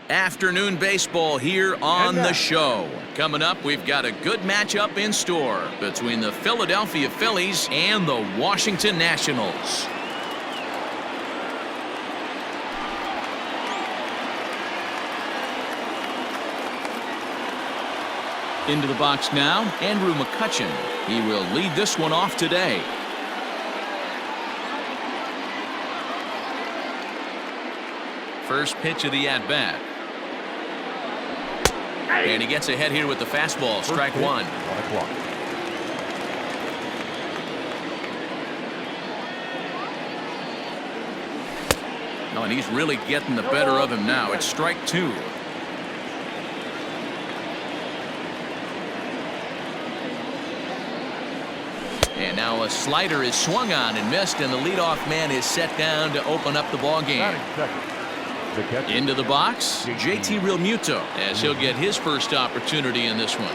Afternoon baseball here on the show. Coming up, we've got a good matchup in store between the Philadelphia Phillies and the Washington Nationals. Into the box now, Andrew McCutchen. He will lead this one off today. First pitch of the at-bat. And he gets ahead here with the fastball. Strike one. Oh, and he's really getting the better of him now. It's strike two. And now a slider is swung on and missed, and the leadoff man is set down to open up the ball game. Into the box, JT Realmuto, as he'll get his first opportunity in this one.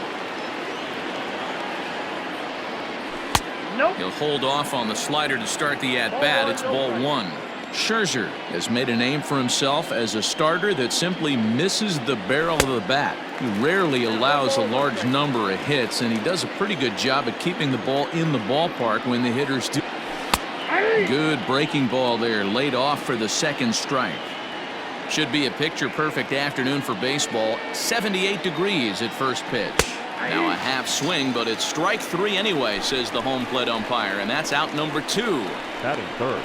He'll hold off on the slider to start the at-bat. It's ball one. Scherzer has made a name for himself as a starter that simply misses the barrel of the bat. He rarely allows a large number of hits, and he does a pretty good job at keeping the ball in the ballpark when the hitters do. Good breaking ball there, laid off for the second strike. Should be a picture-perfect afternoon for baseball. 78 degrees at first pitch. Now a half swing, but it's strike three anyway, says the home plate umpire, and that's out number two. Batting third.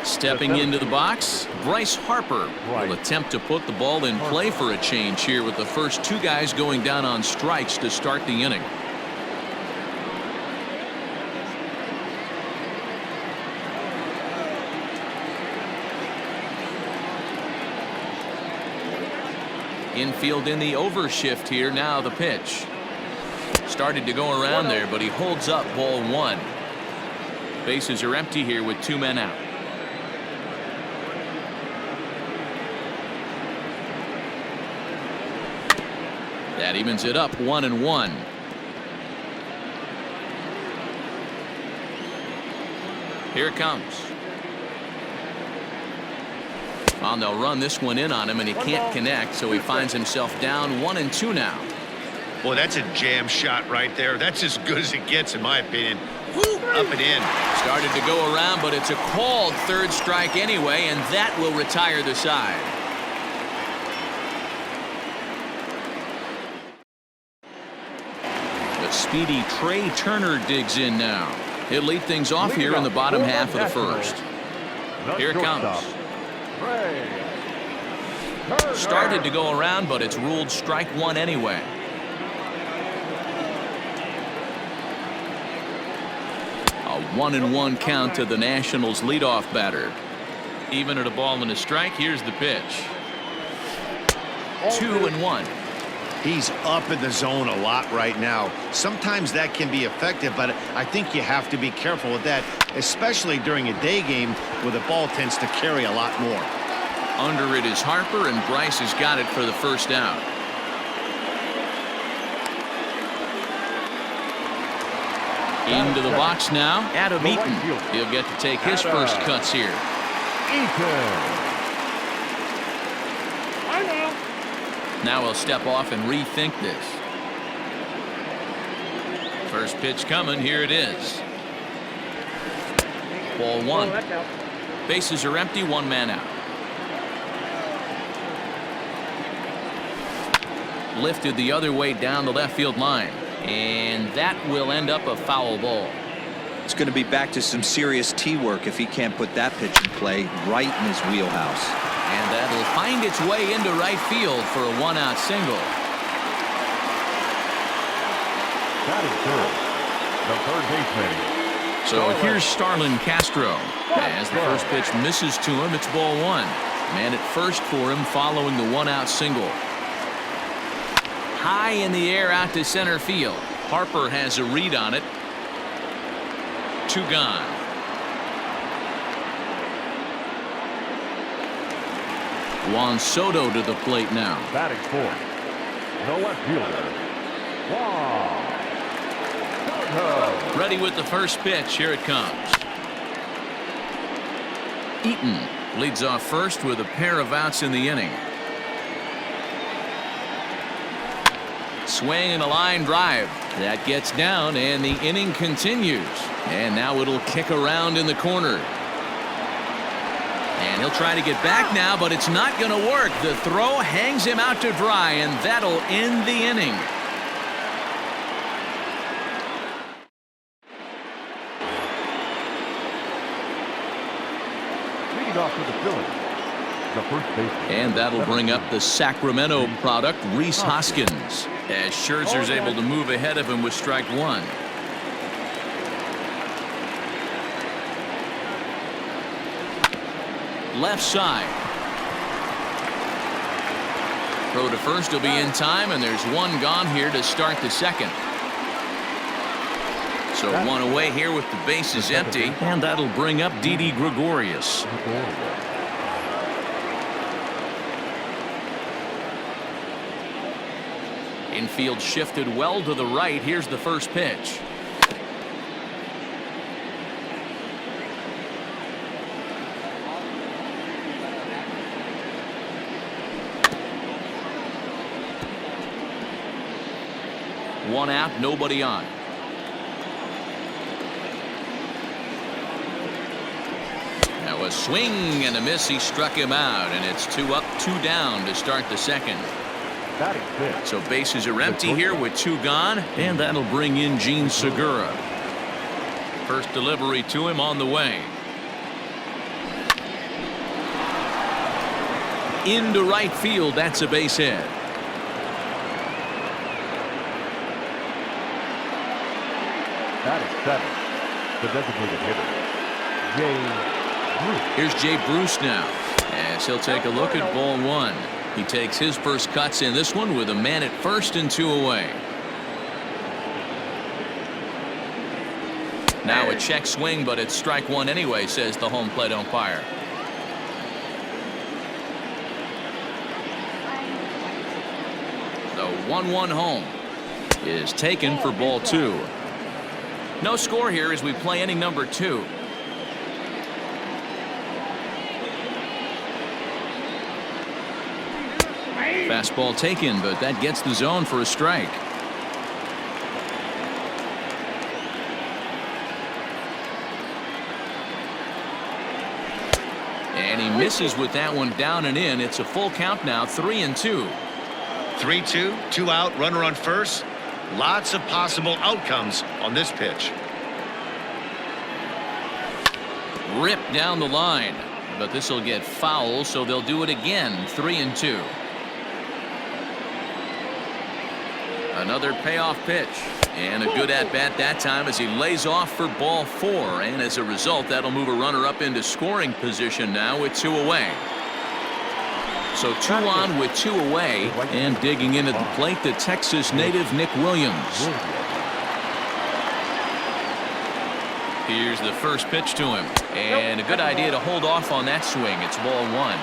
Stepping into the box, Bryce Harper will attempt to put the ball in play for a change here with the first two guys going down on strikes to start the inning. Infield in the overshift here. Now the pitch. Started to go around there, but he holds up ball one. Bases are empty here with two men out. That evens it up 1-1. Here it comes. Well, they'll run this one in on him, and he can't connect, so he finds himself down 1-2 now. Boy, that's a jam shot right there. That's as good as it gets, in my opinion. Woo, up and in. Started to go around, but it's a called third strike anyway, and that will retire the side. The speedy Trey Turner digs in now. He'll lead things off here in the bottom half of the first. Here it comes. Started to go around, but it's ruled strike one anyway. A 1-1 count to the Nationals leadoff batter. Even at a ball and a strike. Here's the pitch. 2-1. He's up in the zone a lot right now. Sometimes that can be effective, but I think you have to be careful with that, especially during a day game where the ball tends to carry a lot more. Under it is Harper, and Bryce has got it for the first out. Into the box now, Adam Eaton. He'll get to take his first cuts here. Now he'll step off and rethink this. First pitch coming. Here it is. Ball one. Bases are empty. One man out. Lifted the other way down the left field line. And that will end up a foul ball. It's going to be back to some serious tee work if he can't put that pitch in play right in his wheelhouse. And that'll find its way into right field for a one-out single. Batting third. The third baseman. So here's Starlin Castro. As the first pitch misses to him, it's ball one. Man at first for him following the one-out single. High in the air out to center field. Harper has a read on it. Two gone. Juan Soto to the plate now. Batting fourth. The left fielder. Juan Soto. Ready with the first pitch. Here it comes. Eaton leads off first with a pair of outs in the inning. swing and a line drive. That gets down, and the inning continues. And now it'll kick around in the corner. And he'll try to get back now, but it's not going to work. The throw hangs him out to dry, and that'll end the inning. Leading off for the Phillies, the first baseman. And that'll bring up the Sacramento product, Rhys Hoskins, as Scherzer's able to move ahead of him with strike one. Left side. Throw to first will be in time, and there's one gone here to start the second. So one away here with the bases empty, and that'll bring up Didi Gregorius. Infield shifted well to the right. Here's the first pitch. One out, nobody on. Now a swing and a miss. He struck him out, and it's 2 up, 2 down to start the second. So bases are empty here with 2 gone, and that'll bring in Gene Segura. First delivery to him on the way. Into right field. That's a base hit. That is 7. The designated hitter, Jay Bruce. Here's Jay Bruce now, as he'll take a look at ball 1. He takes his first cuts in this one with a man at first and 2 away. Now a check swing, but it's strike 1 anyway, says the home plate umpire. The 1-1 home is taken for ball 2. No score here as we play inning number 2. Fastball taken, but that gets the zone for a strike. And he misses with that one down and in. It's a full count now, 3-2. 3-2, 2 out, runner on first. Lots of possible outcomes on this pitch. Ripped down the line, but this will get foul, so they'll do it again. 3-2. Another payoff pitch, and a good at-bat that time as he lays off for ball 4, and as a result that'll move a runner up into scoring position now with 2 away. So 2 on with 2 away, and digging in at the plate, the Texas native Nick Williams. Here's the first pitch to him, and a good idea to hold off on that swing. It's ball 1.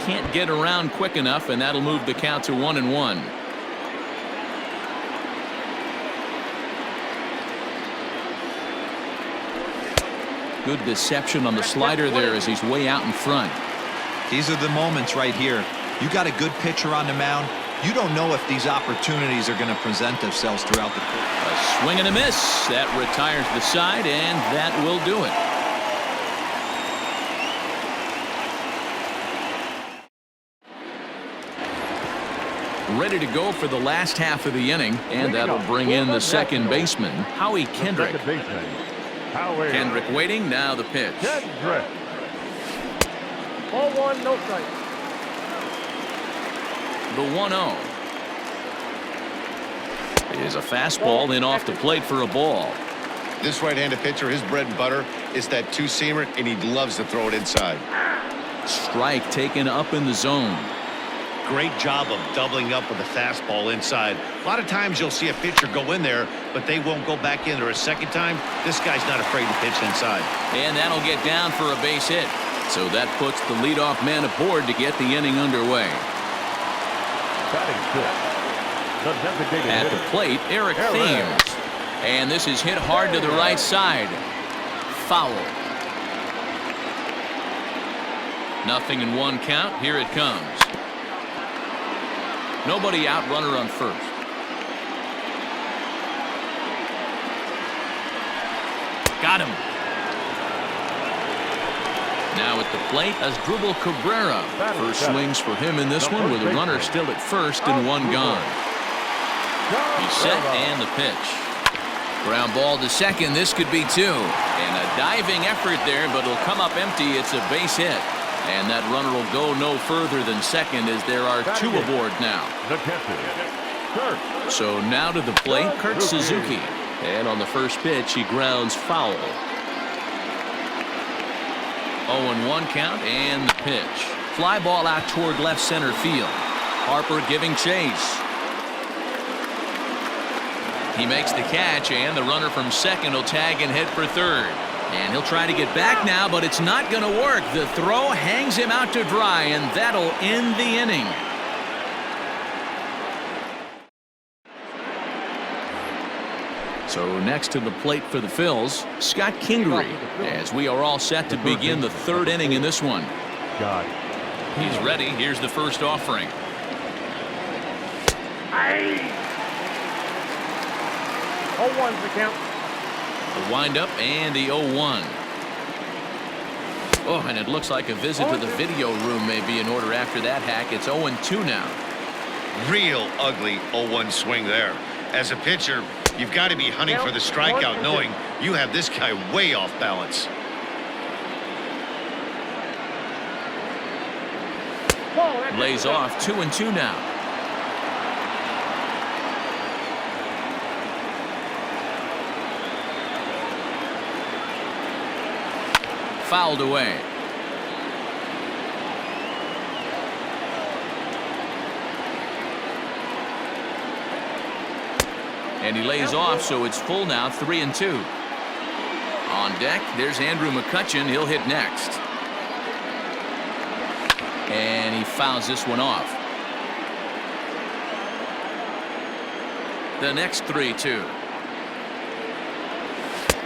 Can't get around quick enough, and that'll move the count to 1-1. Good deception on the slider there as he's way out in front. These are the moments right here. You got a good pitcher on the mound. You don't know if these opportunities are going to present themselves throughout the course. A swing and a miss. That retires the side, and that will do it. Ready to go for the last half of the inning, and that'll bring in the second baseman, Howie Kendrick. Kendrick waiting, now the pitch. Ball 1, no strike. The 1-0 is a fastball in off the plate for a ball. This right-handed pitcher, his bread and butter is that 2-seamer, and he loves to throw it inside. Strike taken up in the zone. Great job of doubling up with a fastball inside. A lot of times you'll see a pitcher go in there, but they won't go back in there a second time. This guy's not afraid to pitch inside. And that'll get down for a base hit. So that puts the leadoff man aboard to get the inning underway. At the plate, Eric Thames. And this is hit hard to the right side. Foul. Nothing in one count. Here it comes. Nobody out, runner on first. Got him. Now at the plate, Asdrubal Cabrera. First swings for him in this one with a runner still at first and one gone. He's set and the pitch. Ground ball to second. This could be two. And a diving effort there, but it'll come up empty. It's a base hit. And that runner will go no further than second as there are two aboard now. So now to the plate, Kurt Suzuki. And on the first pitch, he grounds foul. 0-1 count and the pitch. Fly ball out toward left center field. Harper giving chase. He makes the catch, and the runner from second will tag and head for third. And he'll try to get back now, but it's not going to work. The throw hangs him out to dry, and that'll end the inning. So next to the plate for the Phils, Scott Kingery, as we are all set to begin the third inning in this one. He's ready. Here's the first offering. 0-1's the count. The windup and the 0-1. Oh, and it looks like a visit to the video room may be in order after that hack. It's 0-2 now. Real ugly 0-1 swing there. As a pitcher, you've got to be hunting for the strikeout, knowing you have this guy way off balance. Lays off 2-2 now. Fouled away. And he lays off, so it's full now, 3-2. On deck, there's Andrew McCutchen. He'll hit next. And he fouls this one off. The next 3-2.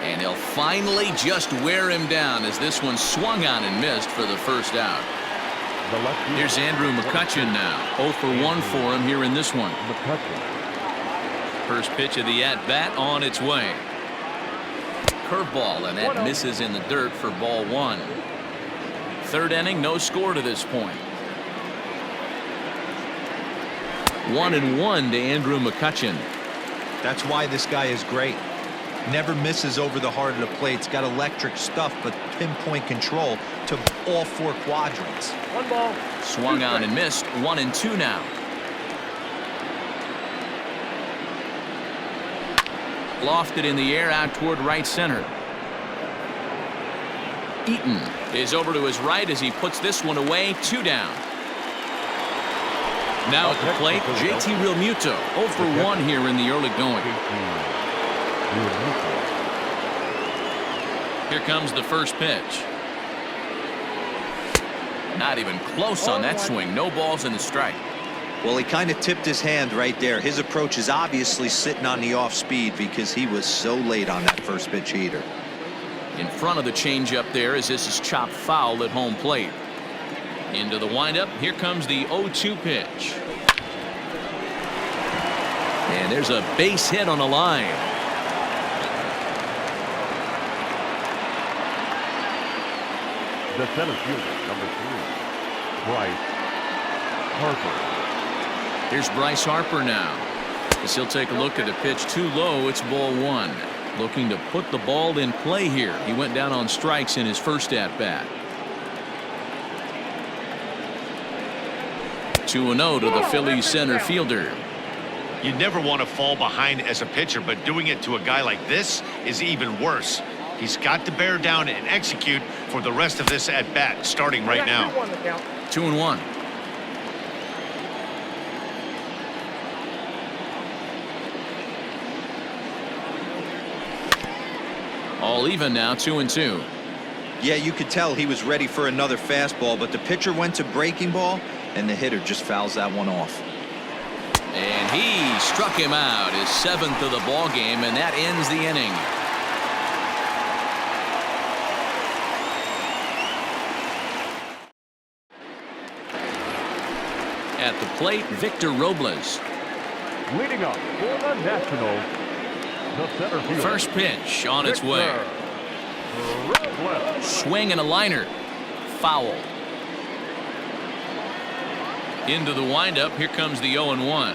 And he'll finally just wear him down as this one swung on and missed for the first out. Here's Andrew McCutchen now. 0 for 1 for him here in this one. First pitch of the at-bat on its way. Curveball, and that misses in the dirt for ball one. Third inning, no score to this point. 1-1 to Andrew McCutchen. That's why this guy is great. Never misses over the heart of the plate. It's got electric stuff, but pinpoint control to all four quadrants. 1 ball. Swung on and missed. 1-2 now. Lofted in the air out toward right center. Eaton is over to his right as he puts this one away. 2 down. Now at the plate, JT Realmuto. 0 for 1 here in the early going. Here comes the first pitch. Not even close on that swing. No balls in the strike. Well, he kind of tipped his hand right there. His approach is obviously sitting on the off speed because he was so late on that first pitch heater. In front of the changeup there as this is chopped foul at home plate. Into the windup. Here comes the 0-2 pitch. And there's a base hit on the line. The center fielder, number 3, Bryce Harper. Here's Bryce Harper now. As he'll take a look at the pitch too low. It's ball one. Looking to put the ball in play here. He went down on strikes in his first at bat. 2-0 to the Phillies center fielder. You never want to fall behind as a pitcher, but doing it to a guy like this is even worse. He's got to bear down and execute for the rest of this at bat, starting right now. 2-1. All even now, 2-2. Yeah, you could tell he was ready for another fastball, but the pitcher went to breaking ball, and the hitter just fouls that one off. And he struck him out, his 7th of the ball game, and that ends the inning. At the plate, Victor Robles. Leading up for the Nationals, the center fielder. First pitch on its way. Robles. Swing and a liner. Foul. Into the windup. Here comes the 0-1.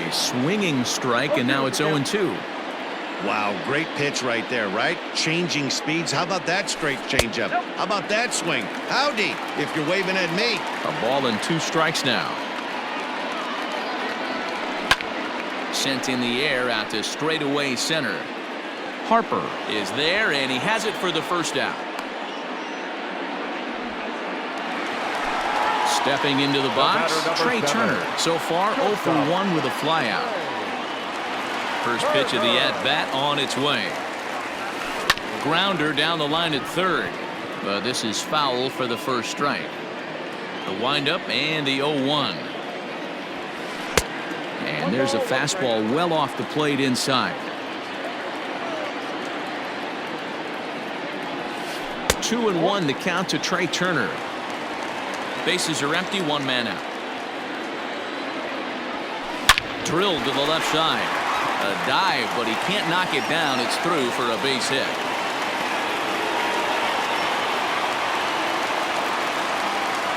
A swinging strike, and now it's 0-2. Wow, great pitch right there, right? Changing speeds. How about that straight changeup? How about that swing? Howdy, if you're waving at me. A ball and 2 strikes now. Sent in the air out to straightaway center. Harper is there, and he has it for the first out. Stepping into the box, Trey Turner. So far, 0 for 1 with a flyout. First pitch of the at-bat on its way. Grounder down the line at third. But this is foul for the first strike. The windup and the 0-1. And there's a fastball well off the plate inside. 2-1 the count to Trey Turner. Bases are empty, 1 man out. Drilled to the left side. A dive, but he can't knock it down. It's through for a base hit.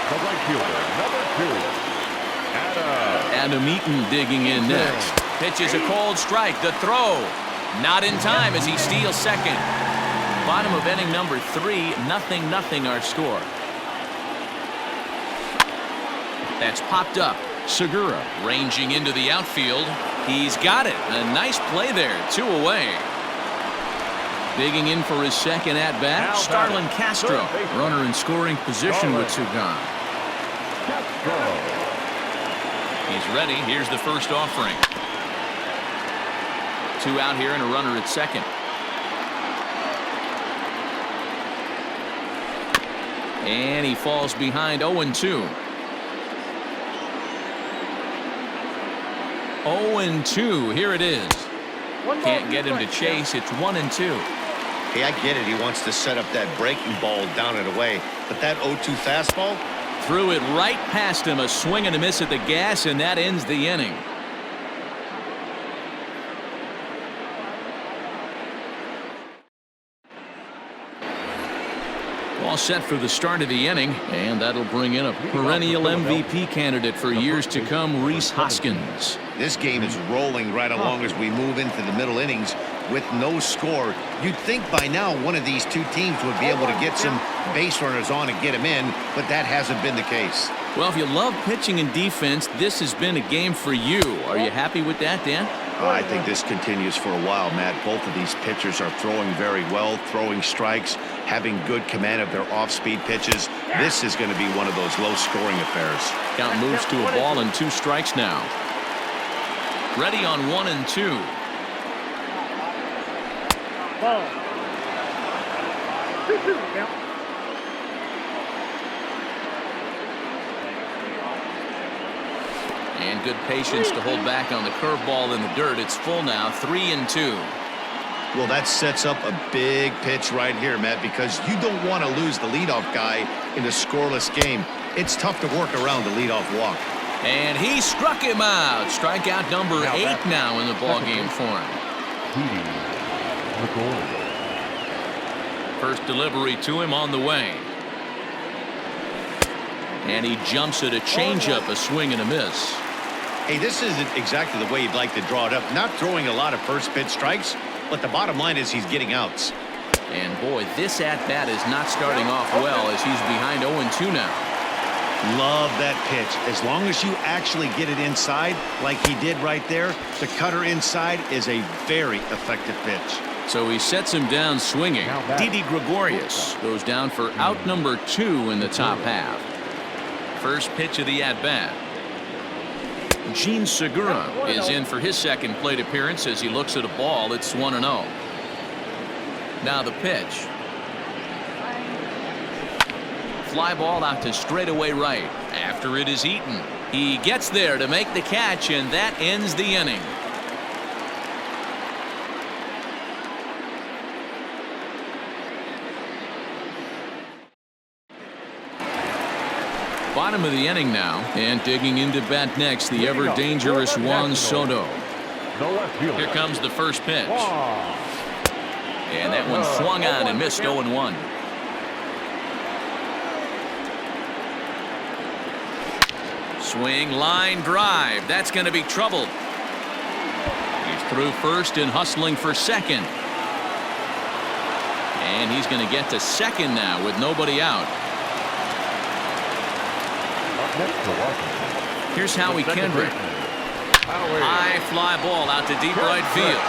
The right fielder, number 2, Adam Eaton digging in next. Pitches a cold strike. The throw. Not in time as he steals second. Bottom of inning number 3. 0-0 our score. That's popped up. Segura ranging into the outfield. He's got it. A nice play there. 2 away. Digging in for his second at-bat, Starlin Castro. Runner in scoring position with 2 gone. He's ready. Here's the first offering. 2 out here and a runner at second. And he falls behind 0-2. 0-2. Here it is. Can't get him to chase. It's 1-2. Hey, I get it. He wants to set up that breaking ball down and away. But that 0-2 fastball? Threw it right past him. A swing and a miss at the gas, and that ends the inning. All set for the start of the inning, and that'll bring in a perennial MVP candidate for years to come, Rhys Hoskins. This game is rolling right along as we move into the middle innings with no score. You'd think by now one of these 2 teams would be able to get some base runners on and get them in, but that hasn't been the case. Well, if you love pitching and defense, this has been a game for you. Are you happy with that, Dan? I think this continues for a while, Matt. Both of these pitchers are throwing very well, throwing strikes, having good command of their off-speed pitches. This is going to be one of those low-scoring affairs. Count moves to a ball and 2 strikes now. Ready on 1-2. Ball. 2-2 count. And good patience to hold back on the curveball in the dirt. It's full now, 3-2. Well, that sets up a big pitch right here, Matt, because you don't want to lose the leadoff guy in a scoreless game. It's tough to work around the leadoff walk. And he struck him out. Strikeout number 8 now in the ballgame for him. First delivery to him on the way. And he jumps at a changeup, a swing and a miss. Hey, this isn't exactly the way you'd like to draw it up. Not throwing a lot of first pitch strikes, but the bottom line is he's getting outs. And boy, this at-bat is not starting off well as he's behind 0-2 now. Love that pitch. As long as you actually get it inside like he did right there, the cutter inside is a very effective pitch. So he sets him down swinging. Didi Gregorius goes down for out number 2 in the top half. First pitch of the at-bat. Gene Segura is in for his second plate appearance as he looks at a ball. It's 1-0. Now the pitch. Fly ball out to straightaway right. After it is Eaton. He gets there to make the catch, and that ends the inning. Bottom bottom of the inning now. And digging into bat next, the ever-dangerous Juan Soto. The left fielder. Here comes the first pitch. And that one swung on and missed 0-1. Swing, line drive. That's going to be trouble. He's through first and hustling for second. And he's going to get to second now with nobody out. Up next to Washington. Here's Howie Kendrick. High fly ball out to deep right field.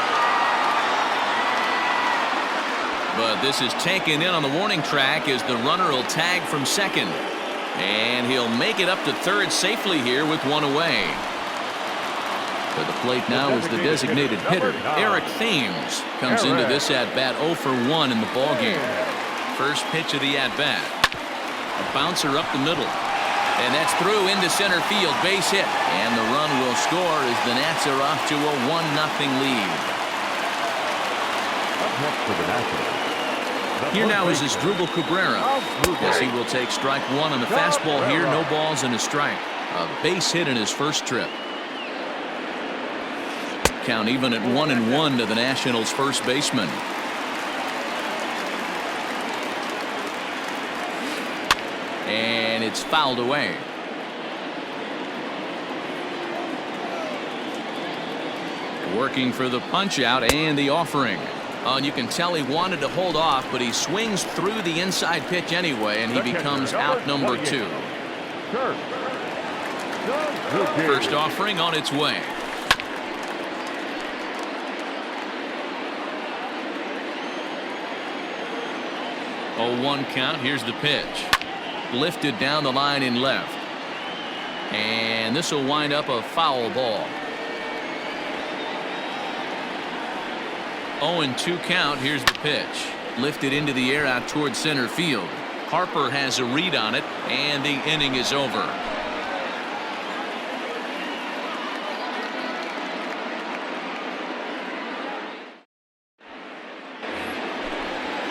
But this is taken in on the warning track as the runner will tag from second. And he'll make it up to third safely here with one away. To the plate now is the designated hitter, Eric Thames. Comes into this at-bat 0 for 1 in the ballgame. First pitch of the at-bat. A bouncer up the middle. And that's through into center field, base hit. And the run will score as the Nats are off to a 1-0 lead. Up next for the Nationals. Here now is Asdrubal Cabrera. Yes, he will take strike one on the fastball here. No balls and a strike. A base hit in his first trip. Count even at 1-1 to the Nationals' first baseman. And it's fouled away. Working for the punch out and the offering. And you can tell he wanted to hold off, but he swings through the inside pitch anyway, and he becomes out number 2. First offering on its way. Oh, 1 count. Here's the pitch. Lifted down the line in left. And this will wind up a foul ball. 0-2 count. Here's the pitch. Lifted into the air out towards center field. Harper has a read on it, and the inning is over.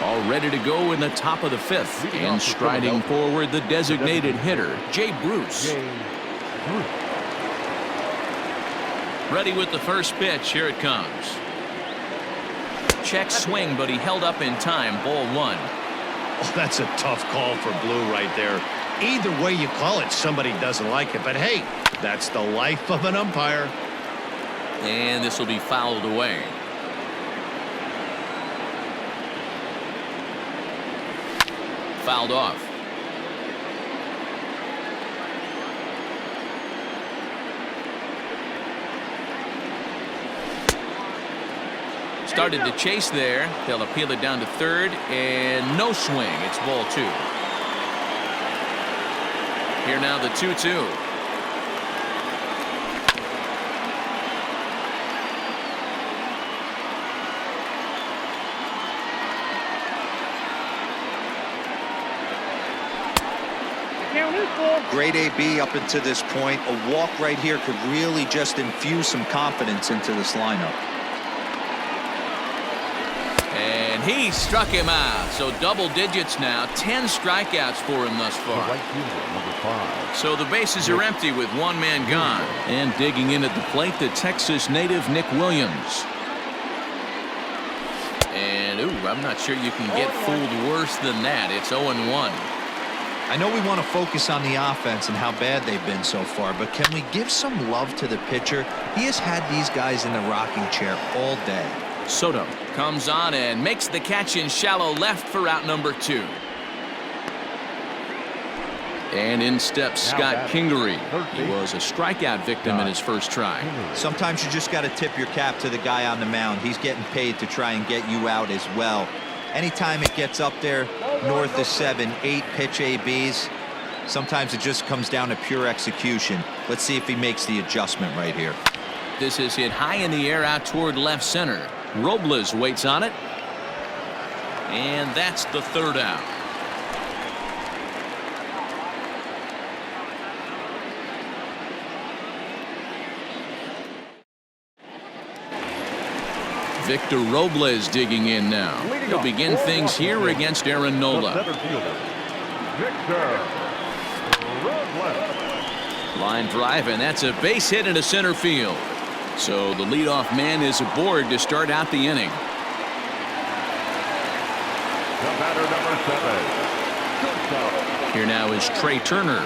All ready to go in the top of the 5th. And striding forward, the designated hitter, Jay Bruce. Ready with the first pitch. Here it comes. Check swing, but he held up in time. Ball 1. Oh, that's a tough call for Blue right there. Either way you call it, somebody doesn't like it. But hey, that's the life of an umpire. And this will be fouled away. Fouled off. Started to chase there. They'll appeal it down to third, and no swing. It's ball 2. Here now the 2-2. Great AB up until this point. A walk right here could really just infuse some confidence into this lineup. And he struck him out. So double digits now. 10 strikeouts for him thus far. Right fielder, number 5. So the bases are empty with one man gone. And digging in at the plate, the Texas native Nick Williams. And ooh, I'm not sure you can get fooled worse than that. It's 0-1. I know we want to focus on the offense and how bad they've been so far, but can we give some love to the pitcher? He has had these guys in the rocking chair all day. Soto comes on and makes the catch in shallow left for out number 2. And in steps Scott Kingery. He was a strikeout victim in his first try. Sometimes you just got to tip your cap to the guy on the mound. He's getting paid to try and get you out as well. Anytime it gets up there north of 7, 8 pitch ABs, sometimes it just comes down to pure execution. Let's see if he makes the adjustment right here. This is hit high in the air out toward left center. Robles waits on it. And that's the third out. Victor Robles digging in now. He'll begin things here against Aaron Nola. The center fielder, Victor Robles. Line drive, and that's a base hit into center field. So the leadoff man is aboard to start out the inning. The batter, number 7. Shortstop. Here now is Trey Turner,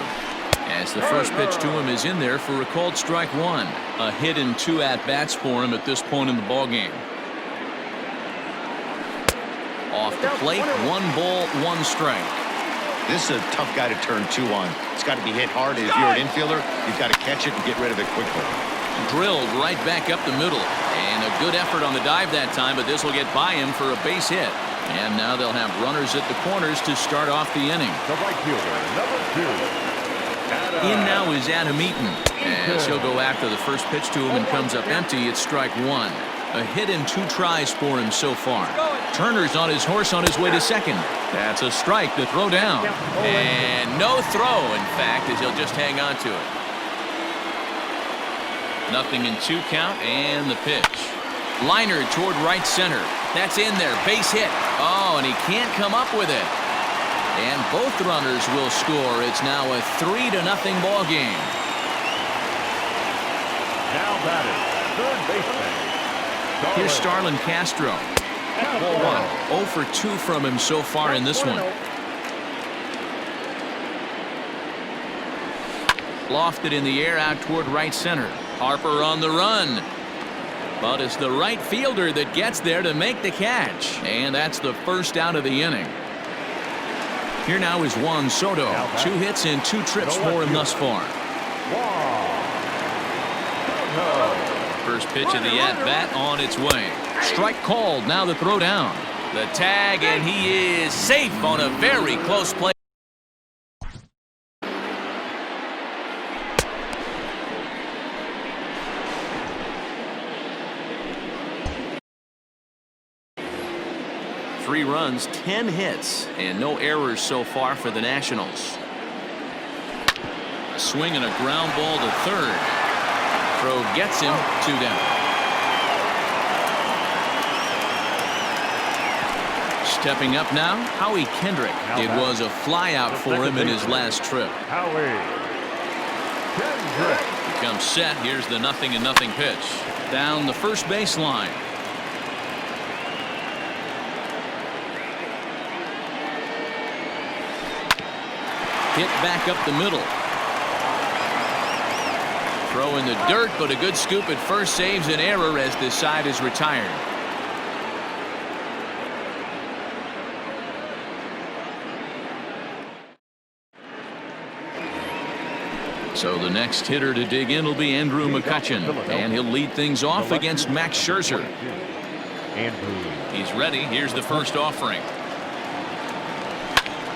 as the first pitch to him is in there for a called strike one. A hit and 2 at-bats for him at this point in the ballgame. Off the plate, 1 ball, 1 strike. This is a tough guy to turn 2 on. It's got to be hit hard. If you're an infielder, you've got to catch it and get rid of it quickly. Drilled right back up the middle, and a good effort on the dive that time, but this will get by him for a base hit. And now they'll have runners at the corners to start off the inning. The right fielder, number 2. In now is Adam Eaton, as he'll go after the first pitch to him and comes up empty. It's strike 1. A hit and 2 tries for him so far. Turner's on his horse on his way to second. That's a strike to throw down. And no throw, in fact, as he'll just hang on to it. 0-2 count, and the pitch. Liner toward right center. That's in there. Base hit. Oh, and he can't come up with it. And both runners will score. It's now a 3-0 ball game. Now batting, third baseman. Here's Starlin Castro. Ball 1. 0 for 2 from him so far in this one. Lofted in the air out toward right center. Harper on the run. But it's the right fielder that gets there to make the catch. And that's the first out of the inning. Here now is Juan Soto. 2 hits and 2 trips for him thus far. First pitch of the at-bat on its way. Strike called. Now the throw down. The tag, and he is safe on a very close play. Three runs, 10 hits, and no errors so far for the Nationals. A swing and a ground ball to third. Throw gets him 2 down. Stepping up now, Howie Kendrick. It was a fly out for him in his last trip. Howie Kendrick. He comes set. Here's the 0-0 pitch. Down the first baseline. Hit back up the middle. Throw in the dirt, but a good scoop at first saves an error as this side is retired. So the next hitter to dig in will be Andrew McCutchen, and he'll lead things off against Max Scherzer. He's ready. Here's the first offering.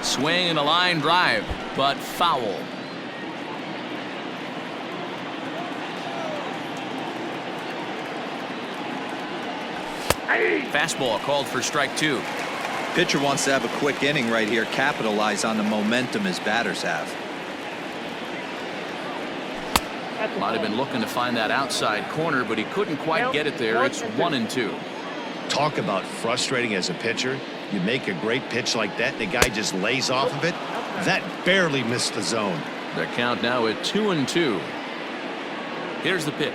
Swing and a line drive, but foul. Fastball called for strike 2. Pitcher wants to have a quick inning right here, capitalize on the momentum his batters have. Might have been looking to find that outside corner, but he couldn't quite get it there. It's 1-2. Talk about frustrating as a pitcher. You make a great pitch like that, and the guy just lays off of it. That barely missed the zone. The count now at 2-2. Here's the pitch.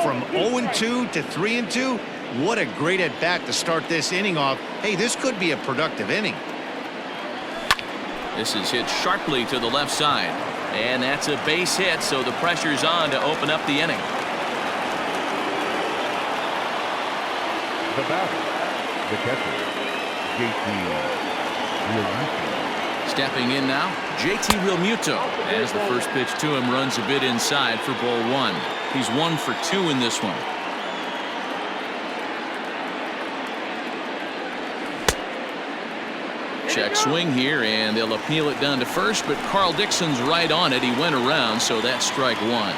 From 0-2 to 3-2, what a great at bat to start this inning off. Hey, this could be a productive inning. This is hit sharply to the left side, and that's a base hit, so the pressure's on to open up the inning. The batter, the catcher, JT Realmuto. Stepping in now, JT Realmuto, as the first pitch to him runs a bit inside for ball 1. He's 1 for 2 in this one. Check swing here, and they'll appeal it down to first, but Carl Dixon's right on it. He went around, so that's strike 1.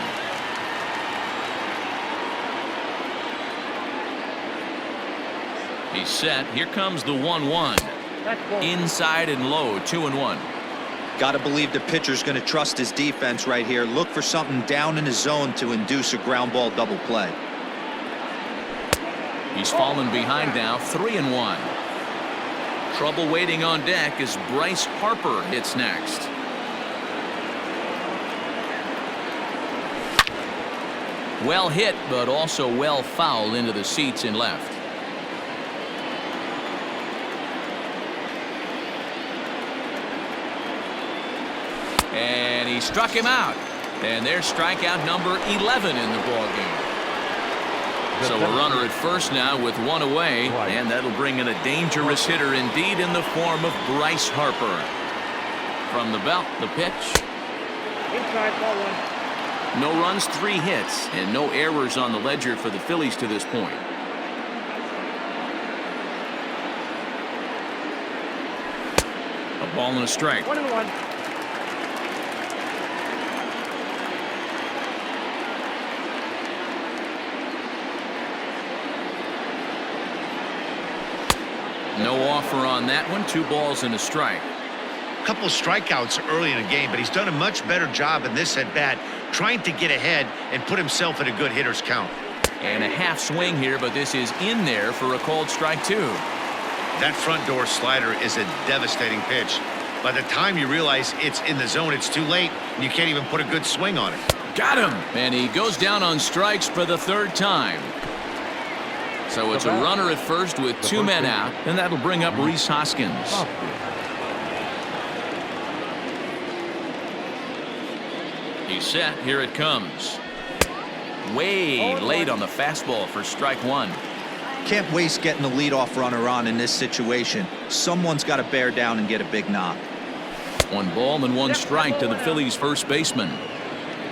He's set. Here comes the 1-1. Inside and low, 2-1. Got to believe the pitcher's going to trust his defense right here. Look for something down in his zone to induce a ground ball double play. He's fallen behind now, 3-1. Trouble waiting on deck as Bryce Harper hits next. Well hit, but also well fouled into the seats in left. And he struck him out. And there's strikeout number 11 in the ballgame. So a runner at first now with one away, and that'll bring in a dangerous hitter indeed in the form of Bryce Harper. From the belt, the pitch. Inside, ball one. No runs, 3 hits, and no errors on the ledger for the Phillies to this point. A ball and a strike. 1-1. No offer on that one. 2 balls and a strike. Couple strikeouts early in the game, but he's done a much better job in this at bat, trying to get ahead and put himself in a good hitter's count. And a half swing here, but this is in there for a called strike 2. That front door slider is a devastating pitch. By the time you realize it's in the zone, it's too late, and you can't even put a good swing on it. Got him! And he goes down on strikes for the 3rd time. So it's a runner at first with 2 men out, and that'll bring up Rhys Hoskins. He's set. Here it comes. Way late on the fastball for strike 1. Can't waste getting the leadoff runner on in this situation. Someone's got to bear down and get a big knock. 1 ball and 1 strike to the Phillies' first baseman.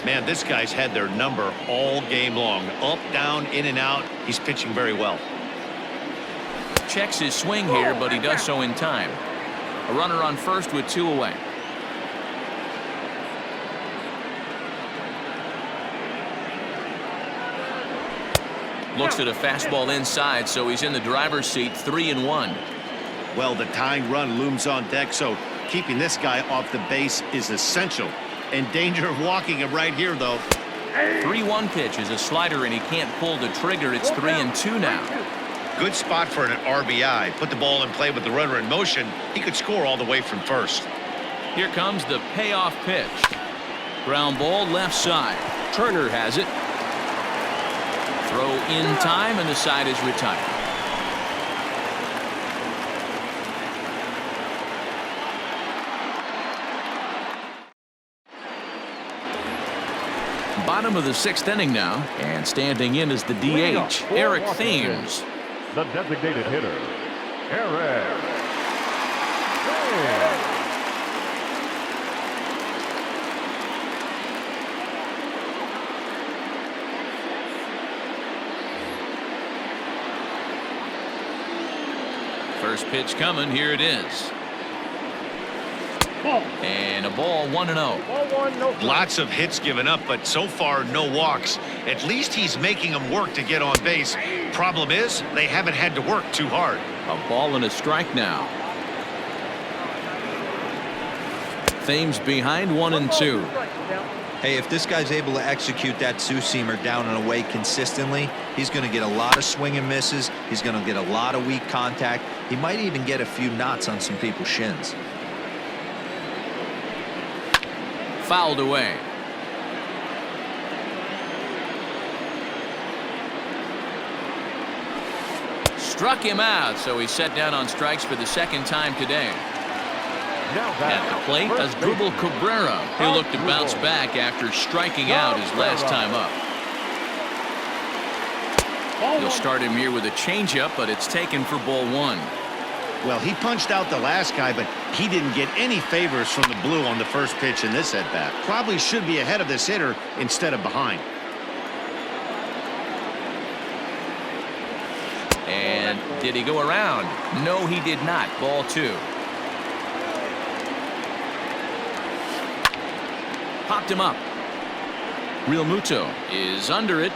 Man, this guy's had their number all game long. Up, down, in and out. He's pitching very well. Checks his swing here, but he does so in time. A runner on first with 2 away. Looks at a fastball inside, so he's in the driver's seat, 3-1. Well, the tying run looms on deck, so keeping this guy off the base is essential. In danger of walking him right here, though. 3-1 pitch is a slider, and he can't pull the trigger. It's 3-2 now. Good spot for an RBI. Put the ball in play with the runner in motion. He could score all the way from first. Here comes the payoff pitch. Ground ball left side. Turner has it. Throw in time, and the side is retired. Bottom of the 6th inning now, and standing in is the DH, Eric Thames. The designated hitter, Eric Thames. First pitch coming. Here it is. Ball. And a ball, 1-0. Ball one, no. Lots of hits given up, but so far no walks. At least he's making them work to get on base. Problem is, they haven't had to work too hard. A ball and a strike now. Thames behind 1-2. Hey, if this guy's able to execute that 2-seamer down and away consistently, he's going to get a lot of swing and misses. He's going to get a lot of weak contact. He might even get a few knots on some people's shins. Fouled away. Struck him out, so he's set down on strikes for the 2nd time today. At the plate, Asdrubal Cabrera. He'll look to bounce back after striking out his last time up. He'll start him here with a changeup, but it's taken for ball 1. Well, he punched out the last guy, but he didn't get any favors from the blue on the first pitch in this at-bat. Probably should be ahead of this hitter instead of behind. And did he go around? No, he did not. Ball 2. Popped him up. Real Muto is under it.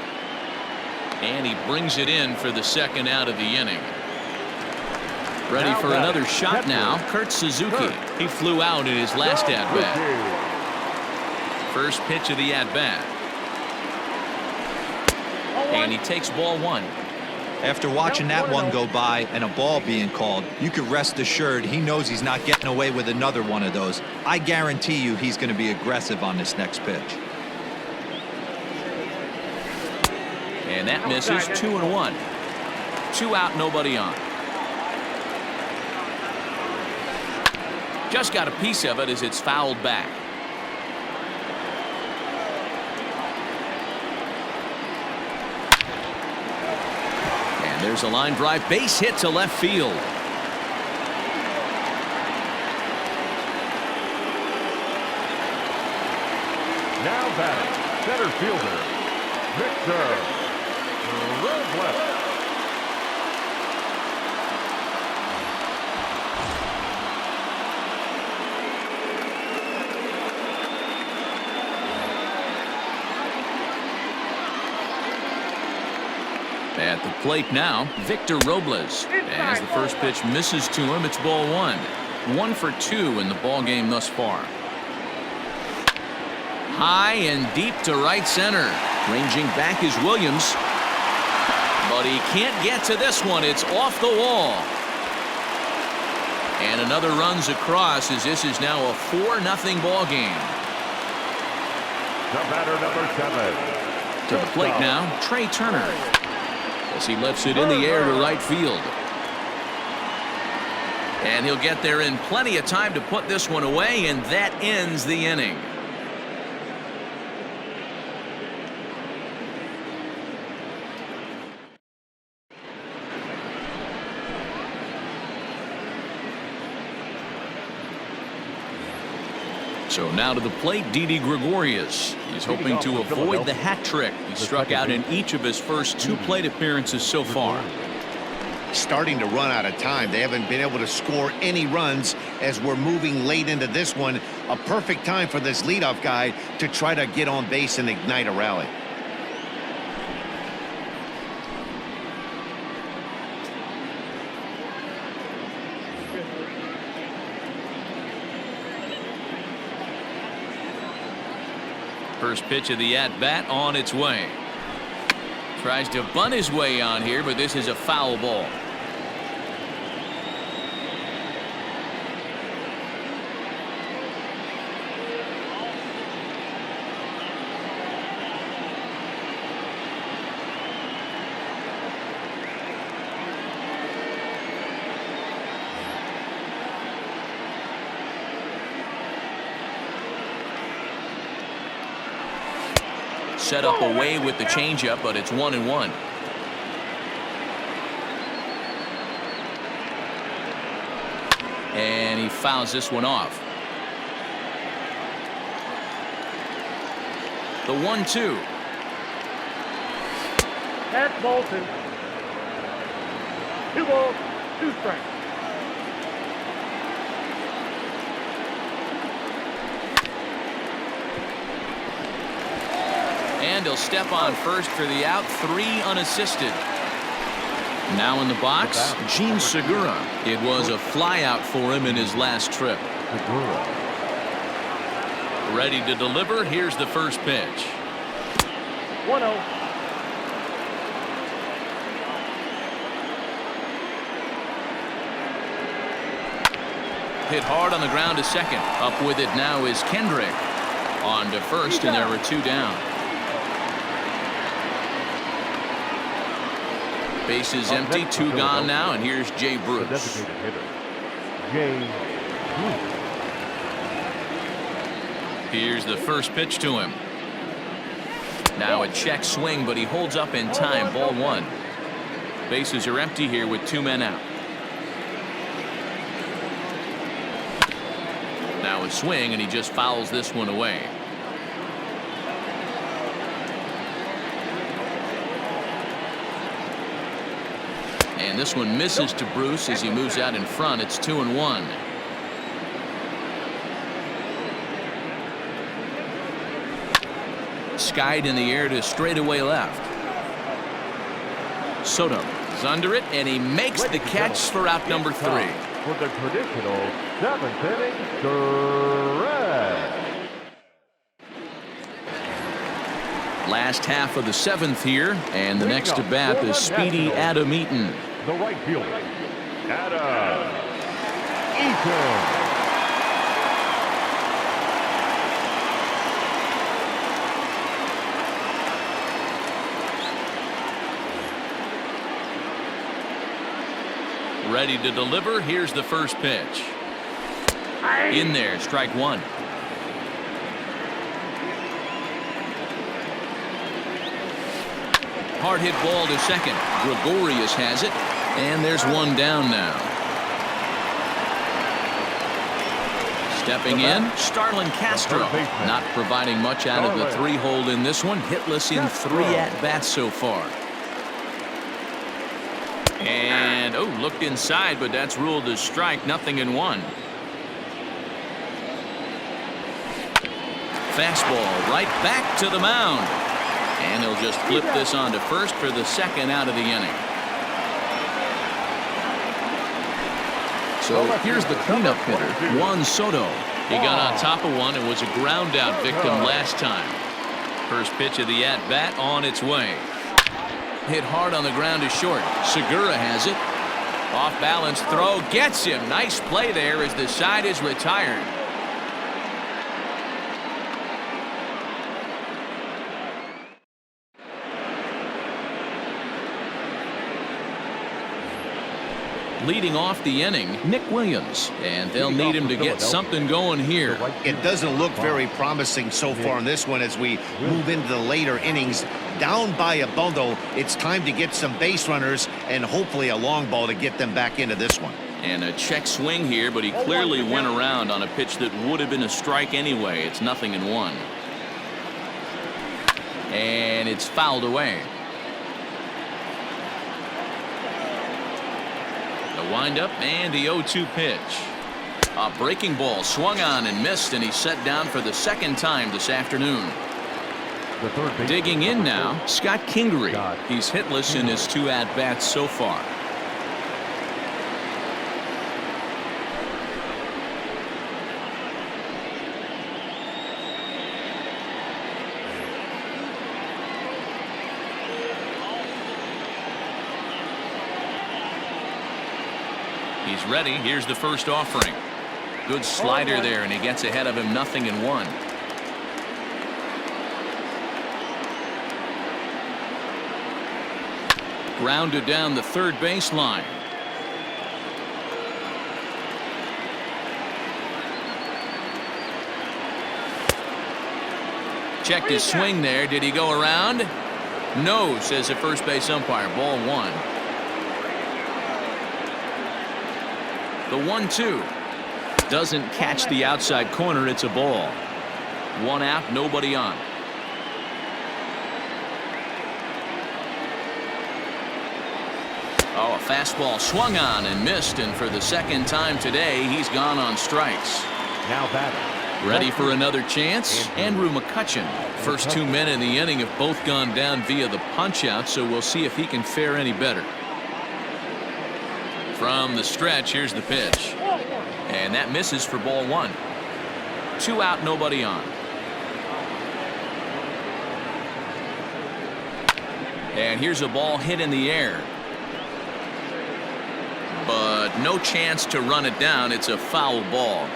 And he brings it in for the 2nd out of the inning. Ready for another shot now. Kurt Suzuki. He flew out in his last at-bat. First pitch of the at-bat. And he takes ball 1. After watching that one go by and a ball being called, you could rest assured he knows he's not getting away with another one of those. I guarantee you he's going to be aggressive on this next pitch. And that misses. 2-1. 2 out, nobody on. Just got a piece of it as it's fouled back. There's a line drive, base hit to left field. Now batting, center fielder, Victor Robles. At the plate now, Victor Robles. As the first pitch misses to him, it's ball 1. 1 for 2 in the ball game thus far. High and deep to right center. Ranging back is Williams. But he can't get to this one. It's off the wall. And another runs across as this is now a 4-0 ball game. The batter, number 7. To the plate now, Trey Turner. As he lets it in the air to right field. And he'll get there in plenty of time to put this one away, and that ends the inning. So now to the plate, Didi Gregorius. He's hoping to avoid the hat trick. He struck out in each of his first 2 plate appearances so far. Starting to run out of time. They haven't been able to score any runs as we're moving late into this one. A perfect time for this leadoff guy to try to get on base and ignite a rally. First pitch of the at-bat on its way. Tries to bunt his way on here, but this is a foul ball. Set up away with the changeup, but it's 1-1. And he fouls this one off. The 1-2. That's Bolton. 2 balls, 2 strikes. And he'll step on first for the out. 3 unassisted. Now in the box, Gene Segura. It was a flyout for him in his last trip. Ready to deliver. Here's the first pitch. 1-0. Hit hard on the ground to second. Up with it now is Kendrick. On to first, and there were 2 down. Bases empty, 2 gone now, and here's Jay Bruce. Designated hitter, Jay Bruce. Here's the first pitch to him. Now a check swing, but he holds up in time. Ball 1. Bases are empty here with 2 men out. Now a swing, and he just fouls this one away. And this one misses to Bruce as he moves out in front. It's 2-1. Skied in the air to straightaway left. Soto is under it, and he makes the catch for out number 3. For the traditional 7th inning stretch. Last half of the 7th here, and the next to bat is speedy Adam Eaton. The right fielder, Adam Eaton. Ready to deliver. Here's the first pitch. In there, strike one. Hard hit ball to second. Gregorius has it, and there's one down now. Stepping in, Starlin Castro. Not providing much out of the 3-hole in this one. Hitless in 3 at-bats so far. And, oh, looked inside, but that's ruled as strike. Nothing in 1. Fastball right back to the mound. And he'll just flip this on to first for the second out of the inning. So here's the cleanup hitter, Juan Soto. He got on top of one and was a ground out victim last time. First pitch of the at-bat on its way. Hit hard on the ground to short. Segura has it. Off balance throw gets him. Nice play there as the side is retired. Leading off the inning, Nick Williams, and they'll need him to get something going here. It doesn't look very promising so far in this one as we move into the later innings. Down by a bundle, it's time to get some base runners and hopefully a long ball to get them back into this one. And a check swing here, but he clearly went around on a pitch that would have been a strike anyway. It's 0-1. And it's fouled away. The windup and the 0-2 pitch. A breaking ball swung on and missed, and he's set down for the second time this afternoon. Digging in now, Scott Kingery. He's hitless in his 2 at-bats so far. He's ready. Here's the first offering. Good slider there, and he gets ahead of him. 0-1. Grounded down the third baseline. Checked his swing there. Did he go around? No, says the first base umpire. Ball 1. The 1-2 doesn't catch the outside corner. It's a ball. 1 out, nobody on. Oh, a fastball swung on and missed, and for the second time today, he's gone on strikes. Now batting. Ready for another chance? Andrew McCutchen. First 2 men in the inning have both gone down via the punch-out, so we'll see if he can fare any better. From the stretch, here's the pitch. And that misses for ball 1. 2 out, nobody on. And here's a ball hit in the air. But no chance to run it down. It's a foul ball.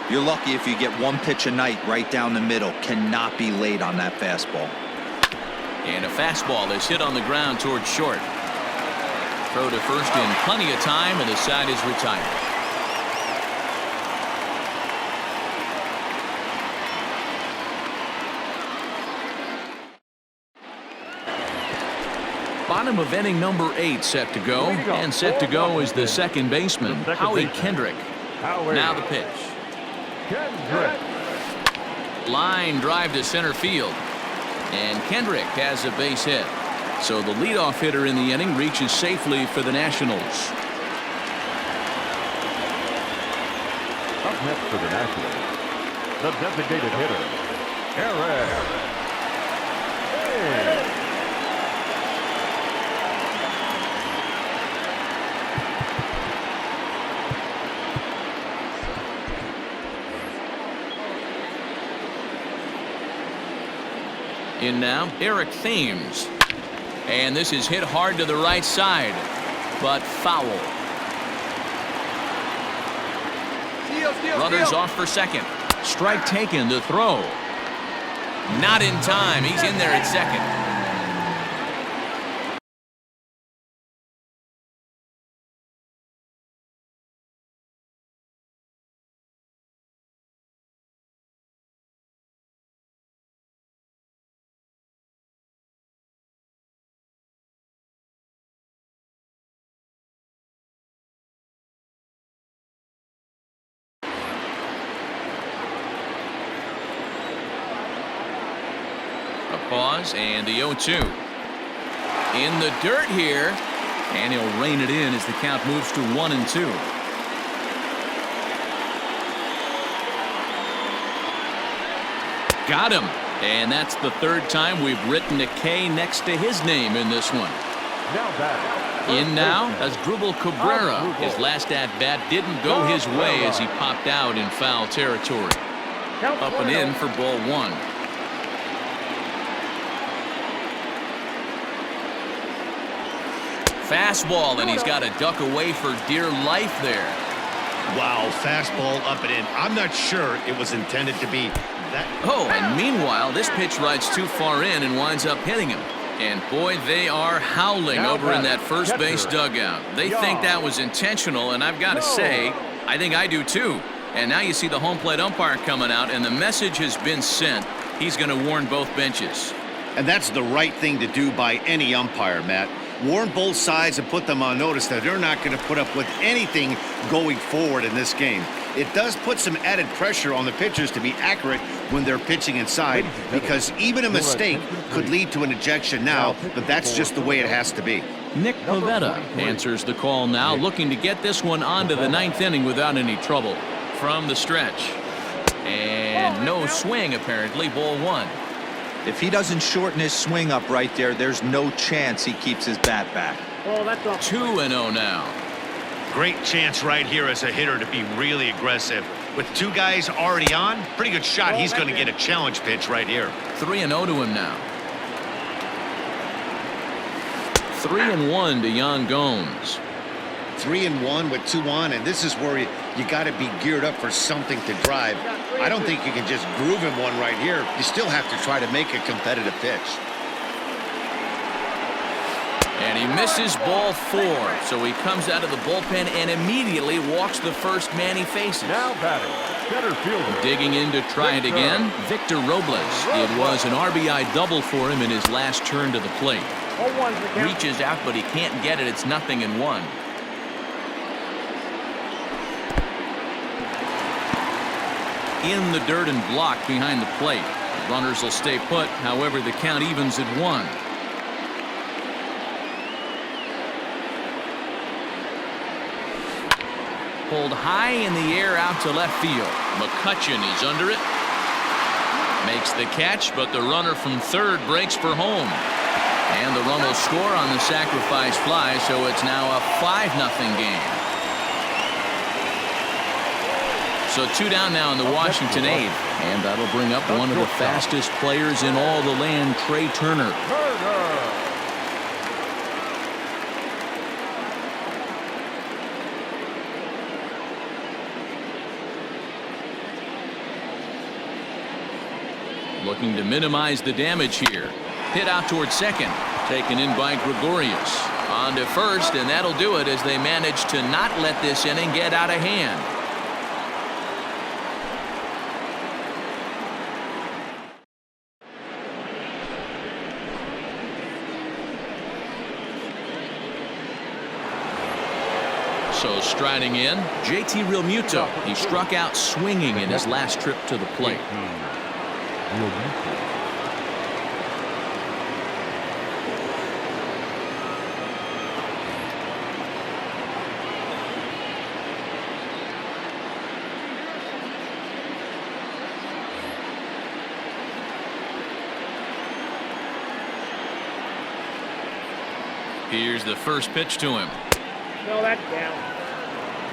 You're lucky if you get 1 pitch a night right down the middle. Cannot be late on that fastball. And a fastball is hit on the ground towards short. Throw to first in plenty of time, and the side is retired. Bottom of inning number 8 set to go, and set to go is the second baseman, Howie Kendrick. Now the pitch. Line drive to center field, and Kendrick has a base hit. So the leadoff hitter in the inning reaches safely for the Nationals. Up next for the Nationals, the designated hitter, Eric. In now, Eric Thames. And this is hit hard to the right side, but foul. Runners off for second. Strike taken to throw. Not in time. He's in there at second. Pause and the 0-2 in the dirt here, and he'll rein it in as the count moves to 1-2. Got him, and that's the third time we've written a K next to his name in this one. Now batting. In now, Asdrubal Cabrera. His last at bat didn't go his way as he popped out in foul territory. Up and in for ball one. Fastball, and he's got to duck away for dear life there. Wow, fastball up and in. I'm not sure it was intended to be that. Oh, and meanwhile, this pitch rides too far in and winds up hitting him. And boy, they are howling over in that first base dugout. They think that was intentional, and I've got to say, I think I do too. And now you see the home plate umpire coming out, and the message has been sent. He's going to warn both benches. And that's the right thing to do by any umpire, Matt. Warn both sides and put them on notice that they're not going to put up with anything going forward in this game. It does put some added pressure on the pitchers to be accurate when they're pitching inside, because even a mistake could lead to an ejection now, but that's just the way it has to be. Nick Pivetta answers the call now, looking to get this one onto the ninth inning without any trouble. From the stretch. And no swing, apparently, ball one. If he doesn't shorten his swing up right there, there's no chance he keeps his bat back. Oh, that's off. 2-0 now. Great chance right here as a hitter to be really aggressive. With two guys already on, pretty good shot. He's going to get a challenge pitch right here. 3-0 to him now. 3-1 to Yan Gomes. 3-1 with 2 on, and this is where you got to be geared up for something to drive. I don't think you can just groove him one right here. You still have to try to make a competitive pitch. And he misses ball 4, so he comes out of the bullpen and immediately walks the first man he faces. Now batting, center fielder. Digging in to try it again, Victor Robles. It was an RBI double for him in his last turn to the plate. Reaches out, but he can't get it. It's 0-1. In the dirt and blocked behind the plate. Runners will stay put, however the count evens at 1. Pulled high in the air out to left field. McCutchen is under it. Makes the catch, but the runner from third breaks for home. And the run will score on the sacrifice fly, so it's now a 5-0 game. So 2 down now in the Washington 8th, and that'll bring up one of the fastest players in all the land, Trey Turner. Looking to minimize the damage here. Hit out towards second, taken in by Gregorius. On to first, and that'll do it as they manage to not let this inning get out of hand. So striding in, JT Realmuto. He struck out swinging in his last trip to the plate. Here's the first pitch to him. No, that's down.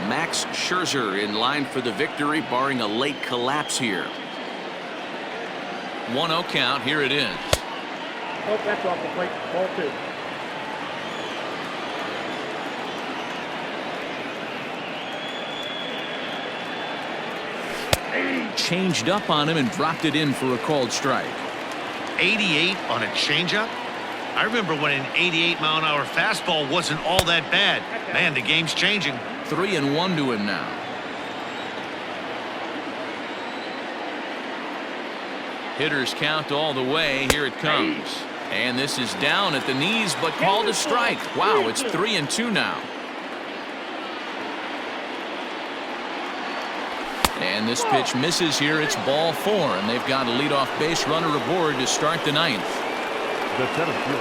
Max Scherzer in line for the victory, barring a late collapse here. 1-0 count. Here it is. Nope, that's off the plate. Ball 2. Changed up on him and dropped it in for a called strike. 88 on a changeup? I remember when an 88-mile-an-hour fastball wasn't all that bad. Man, the game's changing. 3-1 to him now. Hitters count all the way. Here it comes. And this is down at the knees, but called a strike. Wow, it's 3-2 now. And this pitch misses here. It's ball 4, and they've got a leadoff base runner aboard to start the 9th.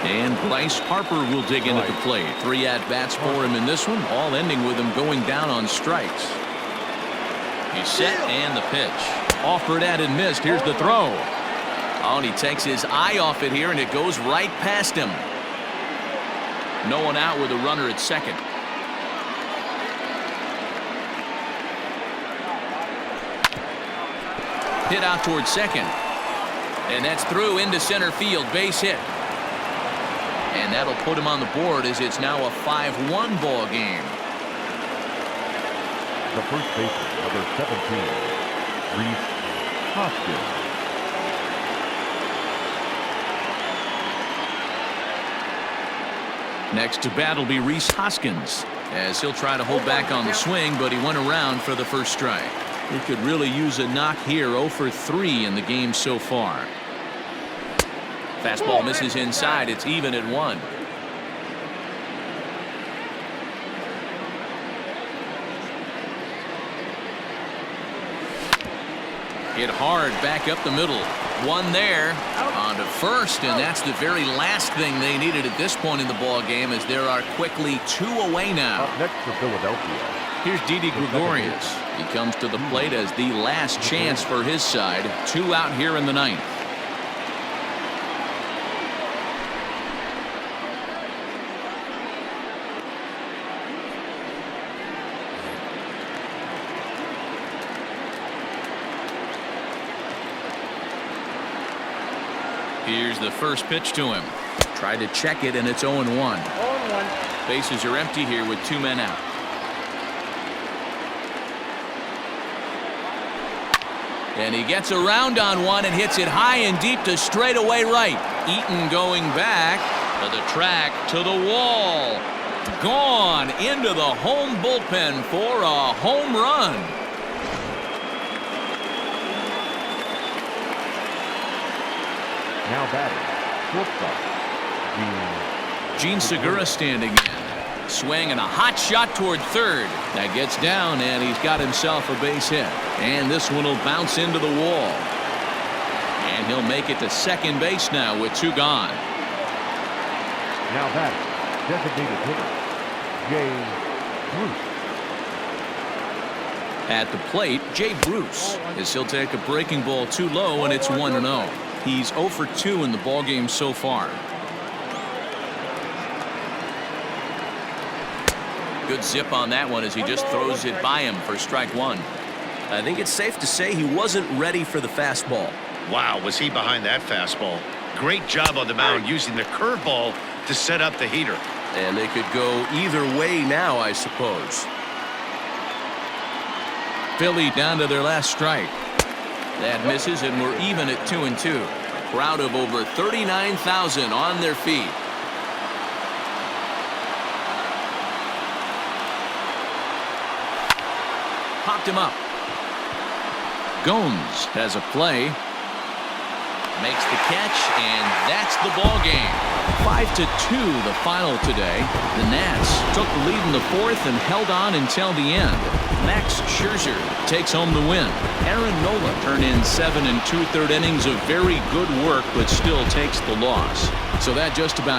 And Bryce Harper will dig in at the plate. 3 at-bats for him in this one, all ending with him going down on strikes. He's set, and the pitch. Offered at and missed. Here's the throw. Oh, and he takes his eye off it here, and it goes right past him. No one out with a runner at second. Hit out towards second. And that's through into center field. Base hit. And that'll put him on the board as it's now a 5-1 ball game. The first baseman, number 17, Reese Hoskins. Next to bat will be Reese Hoskins, as he'll try to hold back on the swing, but he went around for the first strike. He could really use a knock here. 0 for 3 in the game so far. Fastball misses inside. It's even at 1. Hit hard back up the middle. 1 there on to first, and that's the very last thing they needed at this point in the ball game, as there are quickly 2 away now. Up next for Philadelphia. Here's Didi Gregorius. He comes to the plate as the last chance for his side. 2 out here in the 9th. Here's the first pitch to him. Tried to check it, and it's 0-1. 0-1. Bases are empty here with 2 men out. And he gets around on one and hits it high and deep to straightaway right. Eaton going back to the track, to the wall. Gone into the home bullpen for a home run. Now batting, shortstop, Gene Segura standing in. Swing and a hot shot toward third. That gets down, and he's got himself a base hit. And this one will bounce into the wall. And he'll make it to second base now with 2 gone. Now batting, designated hitter, Jay Bruce. At the plate, Jay Bruce, as he'll take a breaking ball too low, and it's 1-0. He's 0 for 2 in the ballgame so far. Good zip on that one as he just throws it by him for strike 1. I think it's safe to say he wasn't ready for the fastball. Wow, was he behind that fastball. Great job on the mound using the curveball to set up the heater. And they could go either way now, I suppose. Philly down to their last strike. That misses, and we're even at 2-2. A crowd of over 39,000 on their feet. Popped him up. Gomes has a play. Makes the catch, and that's the ball game. 5-2 the final today. The Nats took the lead in the 4th and held on until the end. Max Scherzer takes home the win. Aaron Nola turned in 7 2/3 innings of very good work, but still takes the loss. So that just about